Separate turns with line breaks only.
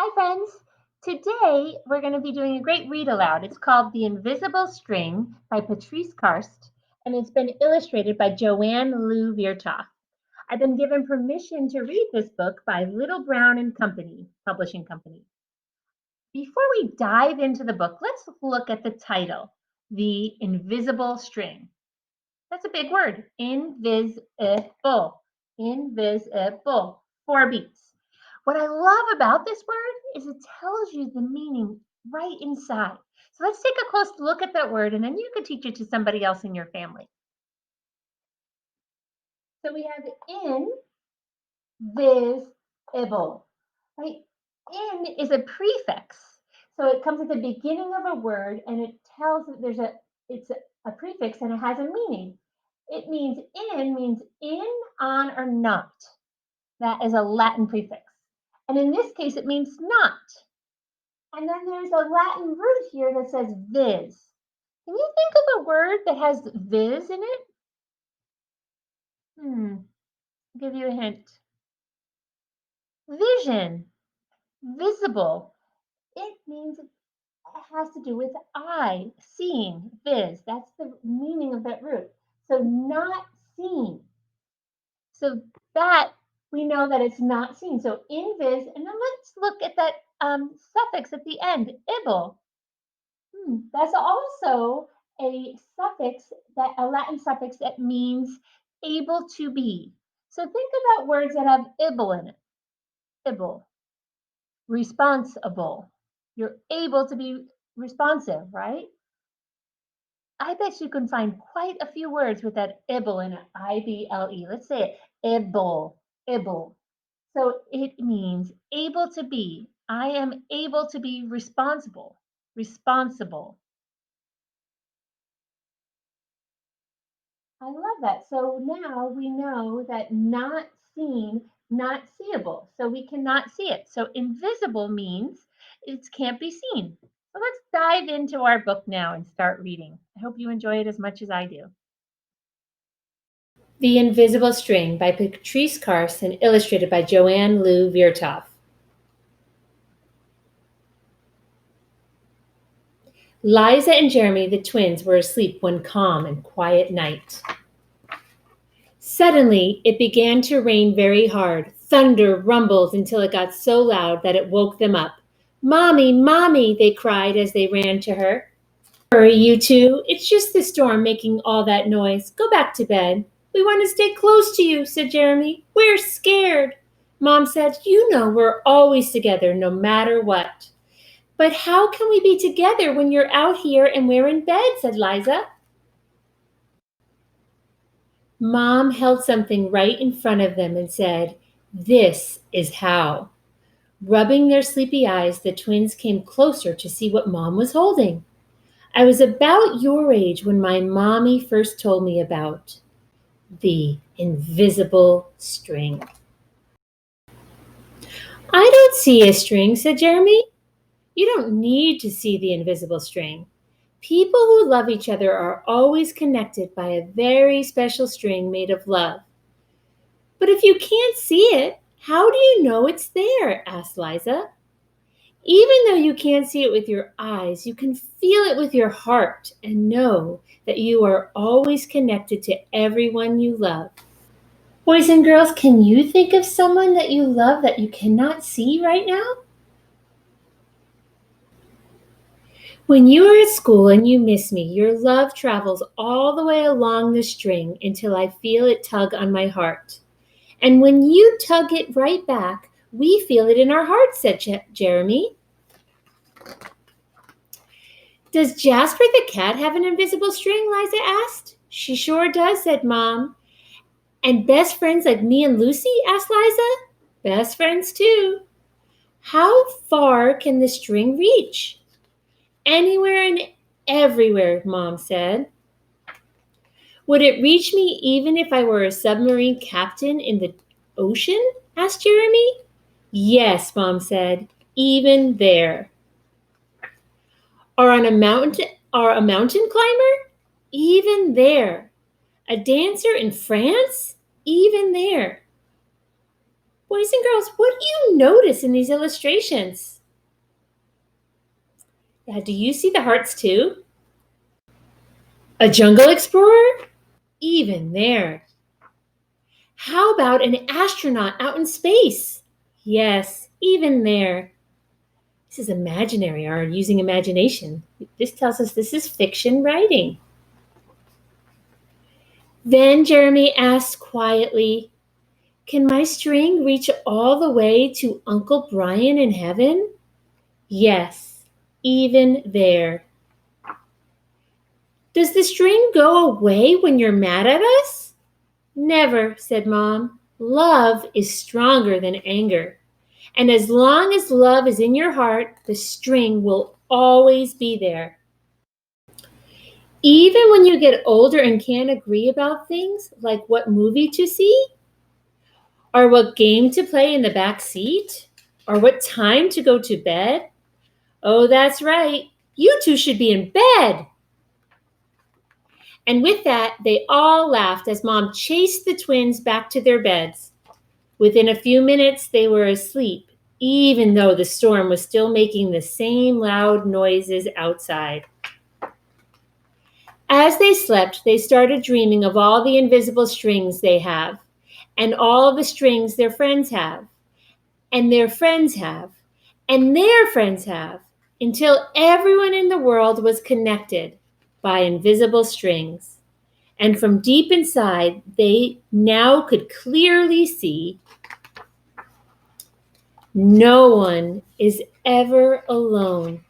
Hi, friends. Today we're going to be doing a great read aloud. It's called The Invisible String by Patrice Karst, and it's been illustrated by Joanne Lou Viertoff. I've been given permission to read this book by Little Brown and Company, publishing company. Before we dive into the book, let's look at the title, The Invisible String. That's a big word, invisible, invisible, 4 beats. What I love about this word is it tells you the meaning right inside. So let's take a close look at that word and then you can teach it to somebody else in your family. So we have invisible, right? In is a prefix. So it comes at the beginning of a word and it tells that it's a prefix and it has a meaning. It means in, on, or not. That is a Latin prefix. And in this case, it means not. And then there's a Latin root here that says viz. Can you think of a word that has viz in it? I'll give you a hint. Vision, visible. It means it has to do with eye, seeing, viz. That's the meaning of that root. So not seen. So that we know that it's not seen. So invis, and then let's look at that suffix at the end, ible. That's also a suffix, that a Latin suffix that means able to be. So think about words that have ible in it. Ible, responsible. You're able to be responsive, right? I bet you can find quite a few words with that ible in it, I-B-L-E. Let's say it, ible, ible. So it means able to be. I am able to be responsible, responsible. I love that. So now we know that not seen, not seeable. So we cannot see it. So invisible means it can't be seen. So let's dive into our book now and start reading. I hope you enjoy it as much as I do. The Invisible String by Patrice Karst and illustrated by Joanne Lou Viertoff. Liza and Jeremy, the twins, were asleep one calm and quiet night. Suddenly, it began to rain very hard. Thunder rumbled until it got so loud that it woke them up. "Mommy, Mommy," they cried as they ran to her. "Hurry, you two. It's just the storm making all that noise. Go back to bed." "We want to stay close to you," said Jeremy. "We're scared." Mom said, "You know we're always together no matter what." "But how can we be together when you're out here and we're in bed?" said Liza. Mom held something right in front of them and said, "This is how." Rubbing their sleepy eyes, the twins came closer to see what Mom was holding. "I was about your age when my mommy first told me about the invisible string." "I don't see a string," said Jeremy. "You don't need to see the invisible string. People who love each other are always connected by a very special string made of love." "But if you can't see it, how do you know it's there?" asked Liza. "Even though you can't see it with your eyes, you can feel it with your heart and know that you are always connected to everyone you love." Boys and girls, can you think of someone that you love that you cannot see right now? When you are at school and you miss me, your love travels all the way along the string until I feel it tug on my heart. And when you tug it right back, we feel it in our hearts, said Jeremy. "Does Jasper the cat have an invisible string?" Liza asked. "She sure does," said Mom. "And best friends like me and Lucy?" asked Liza. "Best friends too." "How far can the string reach?" "Anywhere and everywhere," Mom said. "Would it reach me even if I were a submarine captain in the ocean?" asked Jeremy. "Yes," Mom said, "even there." Are a mountain climber? Even there. A dancer in France? Even there. Boys and girls, what do you notice in these illustrations? Yeah, do you see the hearts too? A jungle explorer? Even there. How about an astronaut out in space? Yes, even there. This is imaginary or using imagination. This tells us this is fiction writing. Then Jeremy asked quietly, "Can my string reach all the way to Uncle Brian in heaven?" Yes, even there. "Does the string go away when you're mad at us?" "Never," said Mom. "Love is stronger than anger. And as long as love is in your heart, the string will always be there." Even when you get older and can't agree about things, like what movie to see, or what game to play in the back seat, or what time to go to bed. Oh, that's right. You two should be in bed. And with that, they all laughed as Mom chased the twins back to their beds. Within a few minutes, they were asleep, even though the storm was still making the same loud noises outside. As they slept, they started dreaming of all the invisible strings they have, and all the strings their friends have, and their friends have, and their friends have, until everyone in the world was connected by invisible strings. And from deep inside, they now could clearly see no one is ever alone